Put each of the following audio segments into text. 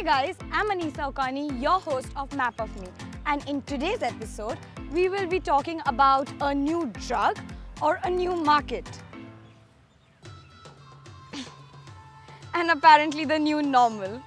guys, I'm Anisa Okani, your host of Map of Me. And in today's episode, we will be talking about a new drug or a new market. And apparently the new normal.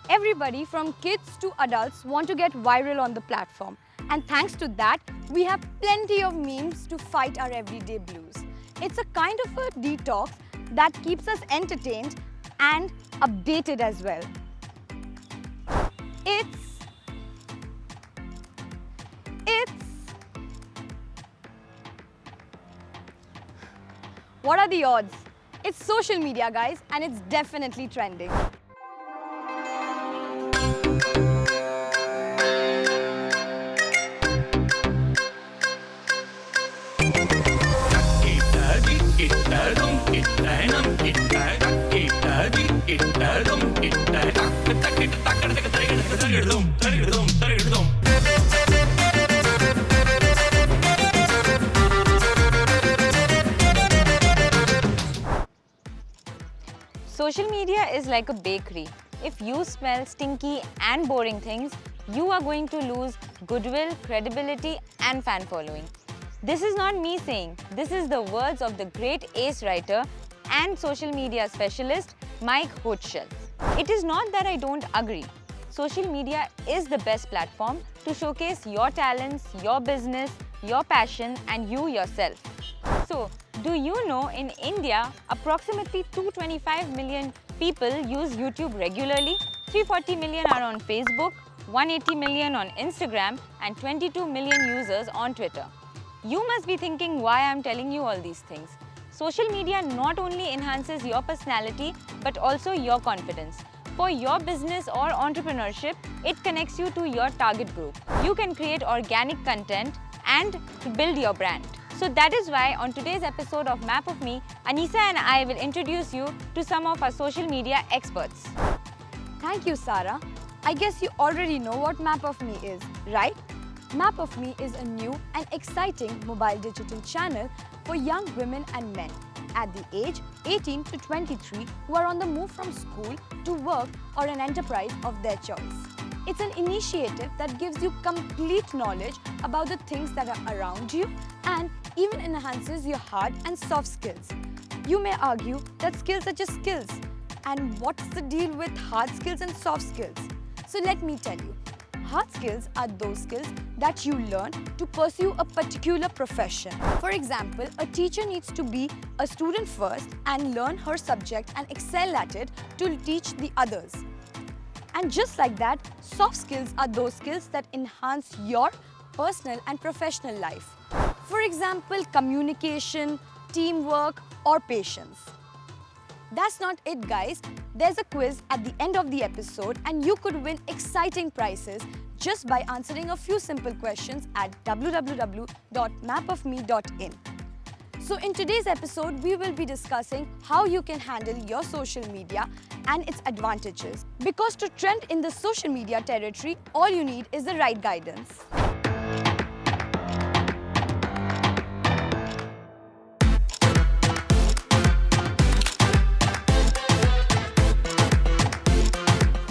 Everybody from kids to adults want to get viral on the platform. And thanks to that, we have plenty of memes to fight our everyday blues. It's a kind of a detox that keeps us entertained and updated as well. What are the odds? It's social media, guys, and it's definitely trending. Social media is like a bakery. If you smell stinky and boring things, you are going to lose goodwill, credibility and fan following. This is not me saying, this is the words of the great ace writer and social media specialist Mike Hochschild. It is not that I don't agree. Social media is the best platform to showcase your talents, your business, your passion and you yourself. So, do you know in India, approximately 225 million people use YouTube regularly, 340 million are on Facebook, 180 million on Instagram and 22 million users on Twitter. You must be thinking why I'm telling you all these things. Social media not only enhances your personality but also your confidence. For your business or entrepreneurship, it connects you to your target group. You can create organic content and build your brand. So that is why on today's episode of Map of Me, Anisa and I will introduce you to some of our social media experts. Thank you, Sarah. I guess you already know what Map of Me is, right? Map of Me is a new and exciting mobile digital channel for young women and men at the age 18 to 23 who are on the move from school to work or an enterprise of their choice. It's an initiative that gives you complete knowledge about the things that are around you and even enhances your hard and soft skills. You may argue that skills are just skills. And what's the deal with hard skills and soft skills? So let me tell you. Hard skills are those skills that you learn to pursue a particular profession. For example, a teacher needs to be a student first and learn her subject and excel at it to teach the others. And just like that, soft skills are those skills that enhance your personal and professional life. For example, communication, teamwork, or patience. That's not it, guys. There's a quiz at the end of the episode and you could win exciting prizes just by answering a few simple questions at www.mapofme.in. So in today's episode, we will be discussing how you can handle your social media and its advantages. Because to trend in the social media territory, all you need is the right guidance.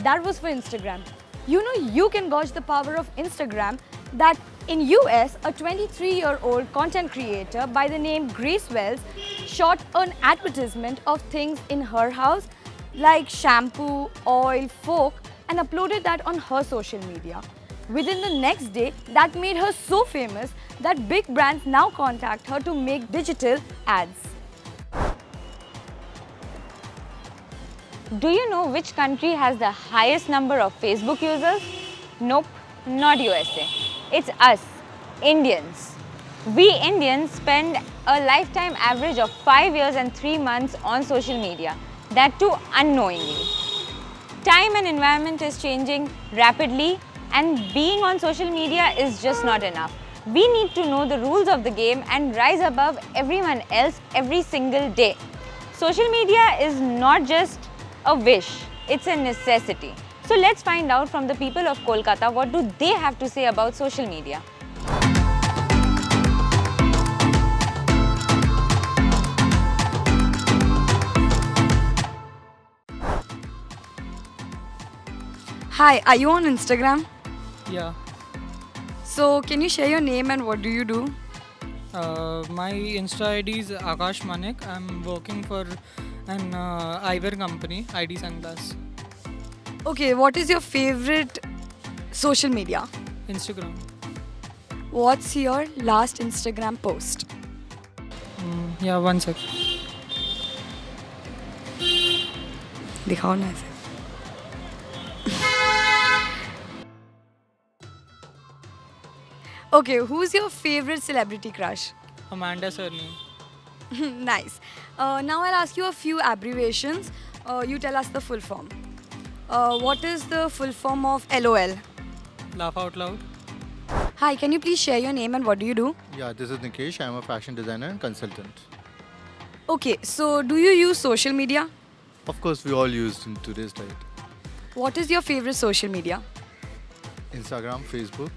That was for Instagram. You know you can gauge the power of Instagram that in US, a 23-year-old content creator by the name Grace Wells shot an advertisement of things in her house like shampoo, oil, fork and uploaded that on her social media. Within the next day, that made her so famous that big brands now contact her to make digital ads. Do you know which country has the highest number of Facebook users? Nope, not USA. It's us, Indians. We Indians spend a lifetime average of 5 years and 3 months on social media, that too unknowingly. Time and environment is changing rapidly and being on social media is just not enough. We need to know the rules of the game and rise above everyone else every single day. Social media is not just a wish, it's a necessity. So let's find out from the people of Kolkata what do they have to say about social media. Hi, are you on Instagram? Yeah. So, can you share your name and what do you do? My Insta ID is Akash Manik. I'm working for an eyewear company, ID Sunglass. Okay, what is your favorite social media? Instagram. What's your last Instagram post? Yeah, one sec. दिखाओ ना ऐसे. Okay, who's your favorite celebrity crush? Amanda surname. Nice. Now I'll ask you a few abbreviations. You tell us the full form. What is the full form of LOL? Laugh out loud. Hi, can you please share your name and what do you do? Yeah, this is Nikesh. I'm a fashion designer and consultant. Okay, so do you use social media? Of course, we all use in today's date. What is your favorite social media? Instagram, Facebook.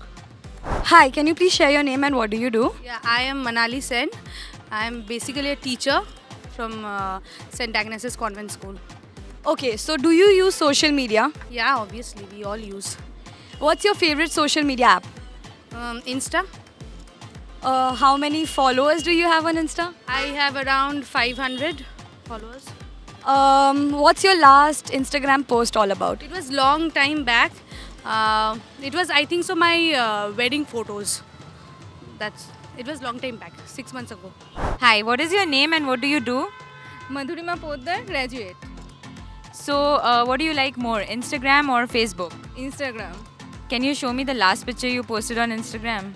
Hi, can you please share your name and what do you do? Yeah, I am Manali Sen. I am basically a teacher from St. Agnes's Convent School. Okay, so do you use social media? Yeah, obviously, we all use What's your favorite social media app? Insta. How many followers do you have on Insta? I have around 500 followers. What's your last Instagram post all about? It was long time back. It was, I think so, my wedding photos. It was long time back, 6 months ago. Hi, what is your name and what do you do? Madhurima Poddar, graduate. So, what do you like more, Instagram or Facebook? Instagram. Can you show me the last picture you posted on Instagram?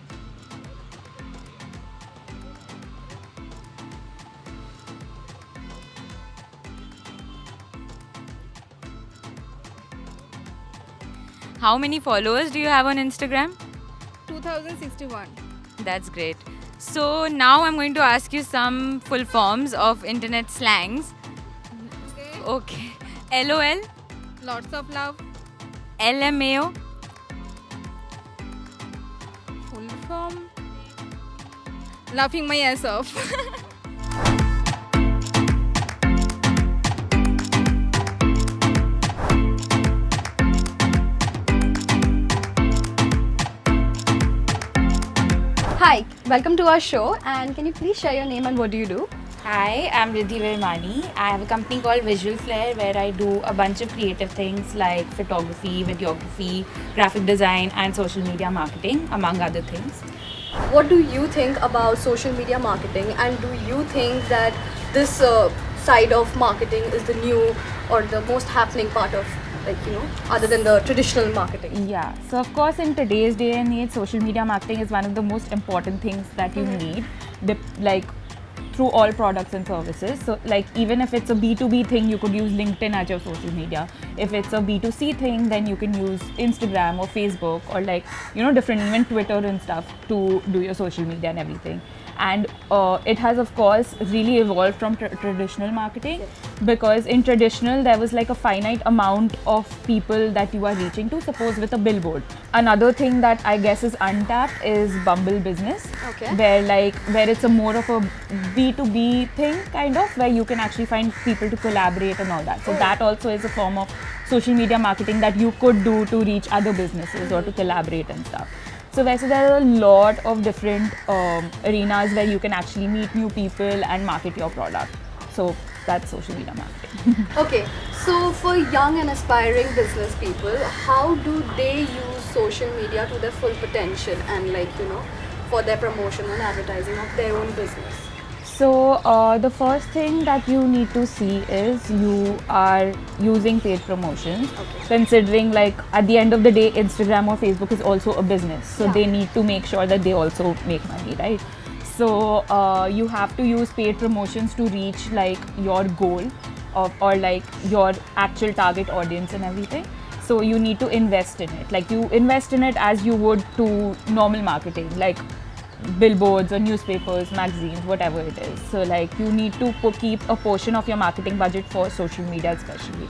How many followers do you have on Instagram? 2061. That's great. So now I'm going to ask you some full forms of internet slangs. Okay. Okay. LOL, Lots of love. LMAO, Full form. Laughing my ass off. Hi, welcome to our show and can you please share your name and what do you do? Hi, I'm Riddhi Vermani. I have a company called Visual Flair where I do a bunch of creative things like photography, videography, graphic design, and social media marketing, among other things. What do you think about social media marketing and do you think that this side of marketing is the new or the most happening part of other than the traditional marketing? Yeah, so of course, in today's day and age, social media marketing is one of the most important things that you need, through all products and services. So like even if it's a B2B thing, you could use LinkedIn as your social media. If it's a B2C thing, then you can use Instagram or Facebook or different, even Twitter and stuff to do your social media and everything. And it has of course really evolved from traditional marketing, because in traditional there was like a finite amount of people that you are reaching to, suppose with a billboard. Another thing that I guess is untapped is Bumble Business, Okay. where it's a more of a B2B thing kind of, where you can actually find people to collaborate and all that. So that also is a form of social media marketing that you could do to reach other businesses or to collaborate and stuff. So there are a lot of different arenas where you can actually meet new people and market your product. So that's social media marketing. Okay, so for young and aspiring business people, how do they use social media to their full potential and for their promotion and advertising of their own business? So the first thing that you need to see is you are using paid promotions, considering like at the end of the day, Instagram or Facebook is also a business. So they need to make sure that they also make money, right? So you have to use paid promotions to reach like your goal or like your actual target audience and everything. So you need to invest in it. Like you invest in it as you would to normal marketing, like billboards or newspapers, magazines, whatever it is. So like you need to keep a portion of your marketing budget for social media especially.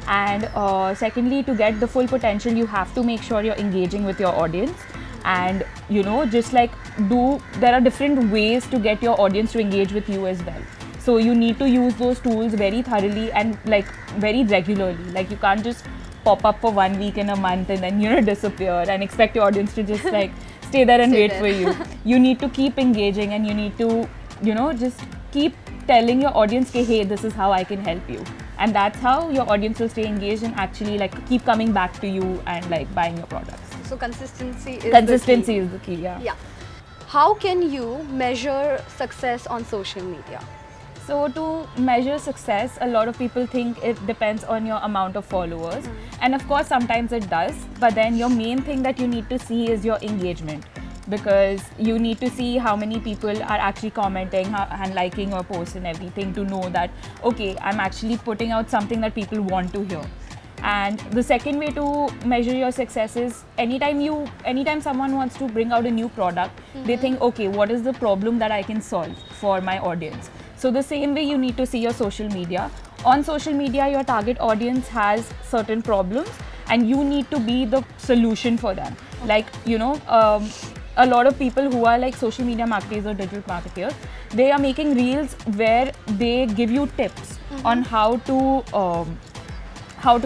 And secondly, to get the full potential, you have to make sure you're engaging with your audience. And there are different ways to get your audience to engage with you as well. So you need to use those tools very thoroughly and like very regularly. Like you can't just pop up for 1 week in a month and then disappear and expect your audience to just like stay there and Stay wait there. for you. You need to keep engaging and you need to just keep telling your audience, hey, this is how I can help you. And that's how your audience will stay engaged and actually like keep coming back to you and like buying your products. So consistency is Consistency the is the key, yeah. key. Yeah. How can you measure success on social media? So to measure success, a lot of people think it depends on your amount of followers. And of course, sometimes it does. But then your main thing that you need to see is your engagement. Because you need to see how many people are actually commenting and liking your post and everything to know that, okay, I'm actually putting out something that people want to hear. And the second way to measure your success is anytime someone wants to bring out a new product, they think, okay, what is the problem that I can solve for my audience? So the same way you need to see your social media. On social media, your target audience has certain problems and you need to be the solution for them. Like, a lot of people who are like social media marketers or digital marketers, they are making reels where they give you tips on how to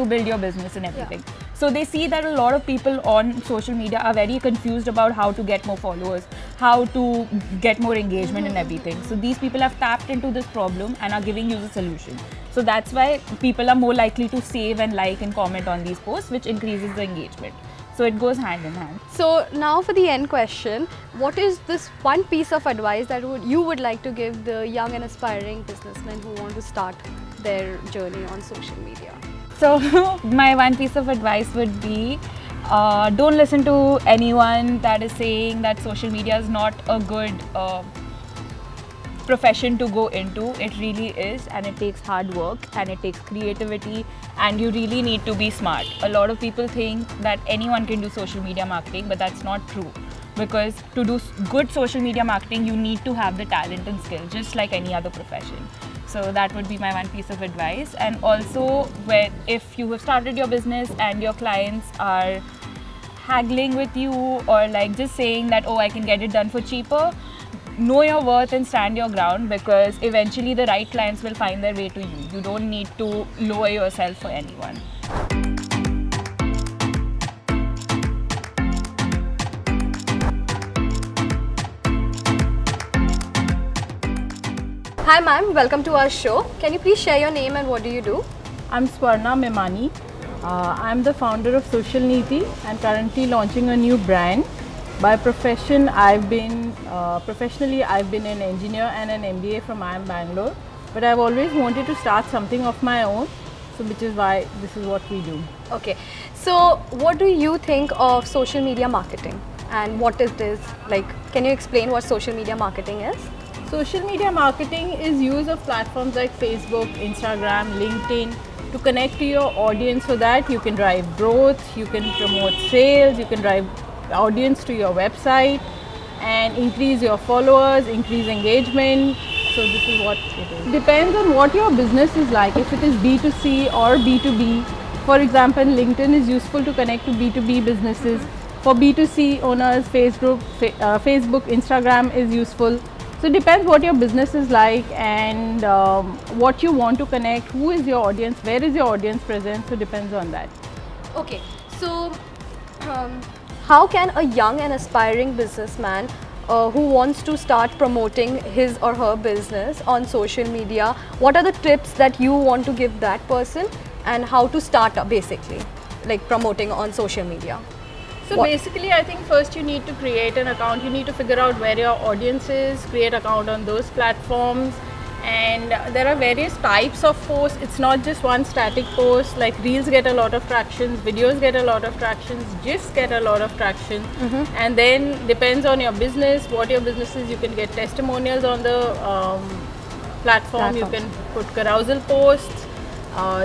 build your business and everything. So they see that a lot of people on social media are very confused about how to get more followers, how to get more engagement and everything. So these people have tapped into this problem and are giving you the solution. So that's why people are more likely to save and like and comment on these posts, which increases the engagement. So it goes hand in hand. So now for the end question, what is this one piece of advice that you would like to give the young and aspiring businessmen who want to start their journey on social media? So my one piece of advice would be, don't listen to anyone that is saying that social media is not a good profession to go into. It really is, and it takes hard work and it takes creativity, and you really need to be smart. A lot of people think that anyone can do social media marketing, but that's not true. Because to do good social media marketing, you need to have the talent and skill, just like any other profession. So that would be my one piece of advice. And also, if you have started your business and your clients are haggling with you or like just saying that, oh, I can get it done for cheaper, know your worth and stand your ground, because eventually the right clients will find their way to you. You don't need to lower yourself for anyone. Hi ma'am, welcome to our show. Can you please share your name and what do you do? I'm Swarna Memani. I'm the founder of Social Niti and currently launching a new brand. By profession, professionally I've been an engineer and an MBA from IIM Bangalore. But I've always wanted to start something of my own, so which is why this is what we do. Okay, so what do you think of social media marketing and what is this? Like, can you explain what social media marketing is? Social media marketing is use of platforms like Facebook, Instagram, LinkedIn to connect to your audience so that you can drive growth, you can promote sales, you can drive audience to your website and increase your followers, increase engagement. So this is what it is. Depends on what your business is like. If it is B2C or B2B, for example, LinkedIn is useful to connect to B2B businesses. For B2C owners, Facebook, Instagram is useful. So it depends what your business is like and what you want to connect, who is your audience, where is your audience present, so it depends on that. Okay, so how can a young and aspiring businessman who wants to start promoting his or her business on social media, what are the tips that you want to give that person and how to start up basically, like promoting on social media? So basically, I think first you need to create an account. You need to figure out where your audience is, create an account on those platforms. And there are various types of posts. It's not just one static post. Like reels get a lot of traction, videos get a lot of traction, GIFs get a lot of traction. And then depends on your business, what your business is. You can get testimonials on the platform. You can put carousel posts.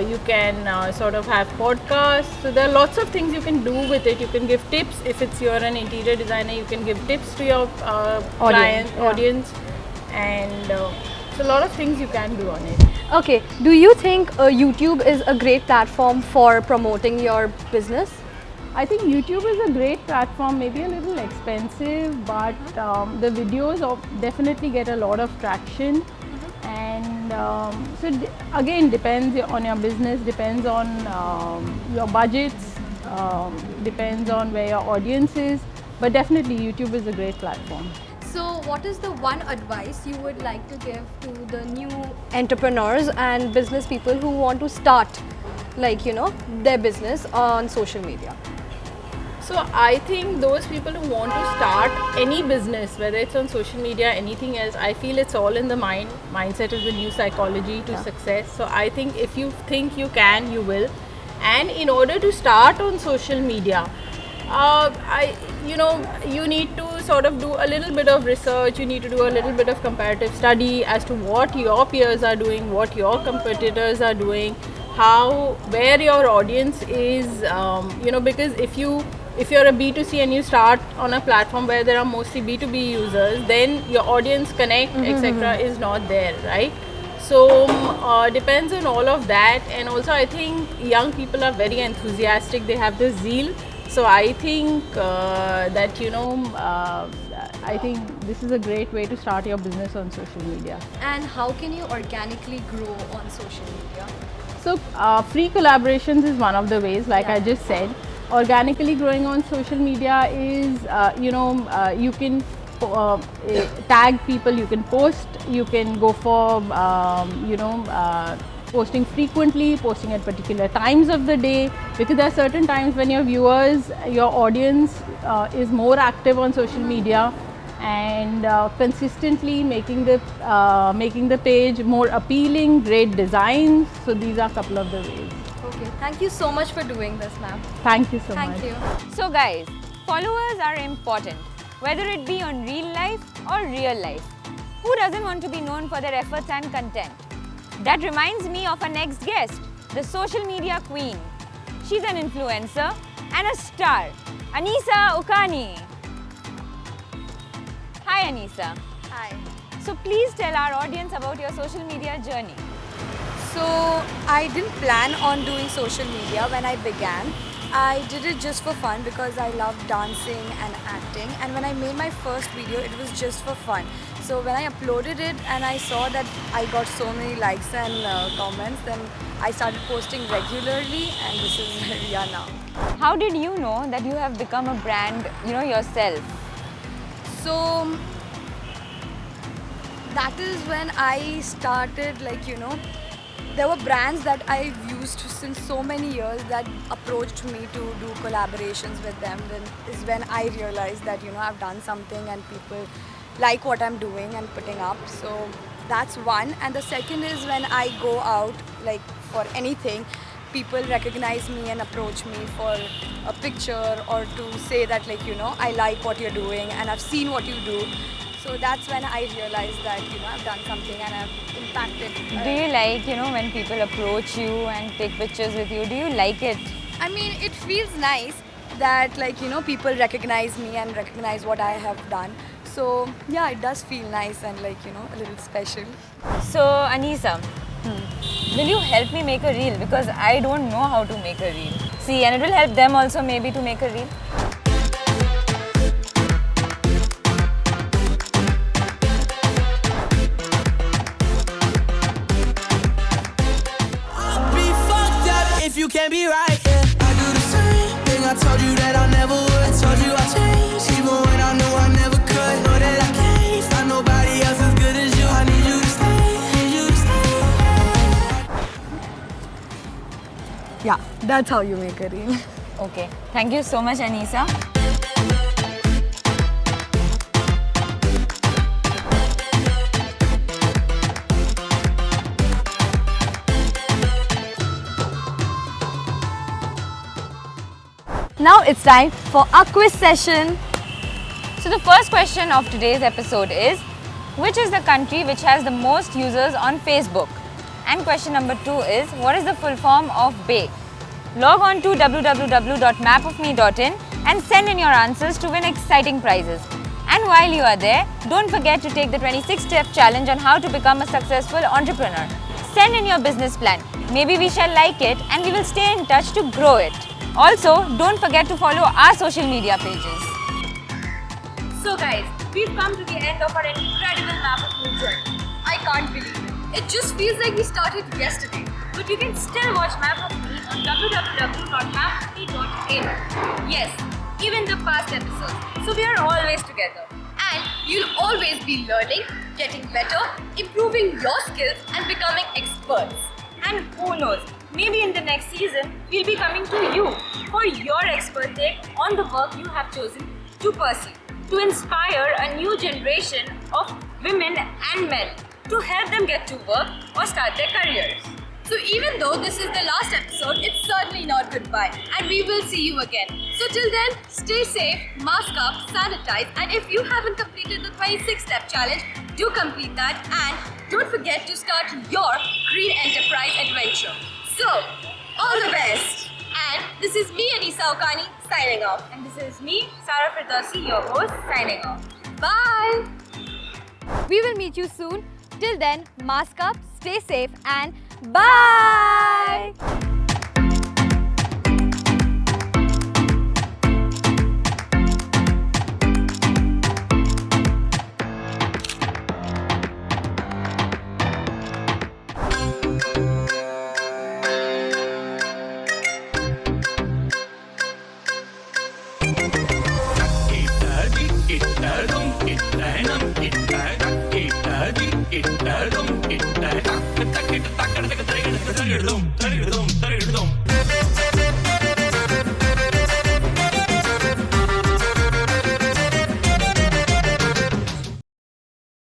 You can sort of have podcasts. So there are lots of things you can do with it. You can give tips. If you're an interior designer, you can give tips to your audience. And so a lot of things you can do on it. Okay, do you think YouTube is a great platform for promoting your business? I think YouTube is a great platform, maybe a little expensive, but the videos definitely get a lot of traction. And again, depends on your business, depends on your budgets, depends on where your audience is, but definitely YouTube is a great platform. So, what is the one advice you would like to give to the new entrepreneurs and business people who want to start, like, their business on social media? So I think those people who want to start any business, whether it's on social media, anything else, I feel it's all in the mind. Mindset is the new psychology to success. So I think if you think you can, you will. And in order to start on social media, you need to sort of do a little bit of research. You need to do a little bit of comparative study as to what your peers are doing, what your competitors are doing, where your audience is. Because if you're a B2C and you start on a platform where there are mostly B2B users, then your audience connect, etc. is not there, right? So depends on all of that. And also I think young people are very enthusiastic, they have the zeal. So I think that I think this is a great way to start your business on social media. And how can you organically grow on social media? So free collaborations is one of the ways, like I just said. Organically growing on social media is, you can tag people, you can post, you can go for, posting frequently, posting at particular times of the day, because there are certain times when your audience is more active on social media, and consistently making the page more appealing, great designs. So these are a couple of the ways. Okay, thank you so much for doing this, ma'am. Thank you so much. Thank you. So guys, followers are important, whether it be on real life or real life. Who doesn't want to be known for their efforts and content? That reminds me of our next guest, the social media queen. She's an influencer and a star, Anisa Ukani. Hi Anisa. Hi. So please tell our audience about your social media journey. So, I didn't plan on doing social media when I began. I did it just for fun because I love dancing and acting, and when I made my first video, it was just for fun. So when I uploaded it and I saw that I got so many likes and comments, then I started posting regularly, and this is where we are now. How did you know that you have become a brand, yourself? So that is when I started, there were brands that I've used since so many years that approached me to do collaborations with them. Then is when I realized that I've done something and people like what I'm doing and putting up. So that's one. And the second is when I go out for anything, people recognize me and approach me for a picture or to say that I like what you're doing and I've seen what you do. So that's when I realized that I've done something and I've impacted. Do you like when people approach you and take pictures with you? Do you like it? I mean, it feels nice that people recognize me and recognize what I have done. So yeah, it does feel nice and a little special. So Anisa, will you help me make a reel, because I don't know how to make a reel. See, and it will help them also maybe to make a reel. If you can't be right, yeah. I do the same thing. I told you that I never would. Told you I changed, even when I knew I never could. Know that I can't find nobody else as good as you. I need you to stay, need you to stay. Yeah, that's how you make a reel. Okay, thank you so much, Anisa. Now it's time for our quiz session. So the first question of today's episode is, which is the country which has the most users on Facebook? And question number 2 is, what is the full form of BAE? Log on to www.mapofme.in and send in your answers to win exciting prizes. And while you are there, don't forget to take the 26-step challenge on how to become a successful entrepreneur. Send in your business plan. Maybe we shall like it and we will stay in touch to grow it. Also, don't forget to follow our social media pages. So guys, we've come to the end of our incredible Map of Me journey. I can't believe it. It just feels like we started yesterday. But you can still watch Map of Me on www.mapofme.in. Yes, even the past episodes. So we are always together. And you'll always be learning, getting better, improving your skills and becoming experts. And who knows, maybe in the next season, we'll be coming to you for your expert take on the work you have chosen to pursue, to inspire a new generation of women and men, to help them get to work or start their careers. So even though this is the last episode, it's certainly not goodbye and we will see you again. So till then, stay safe, mask up, sanitize, and if you haven't completed the 26-step challenge, do complete that and don't forget to start your green enterprise adventure. So, all the best! And this is me, Anisa Okani, signing off. And this is me, Sarah Firdausi, your host, signing off. Bye! We will meet you soon. Till then, mask up, stay safe, and bye!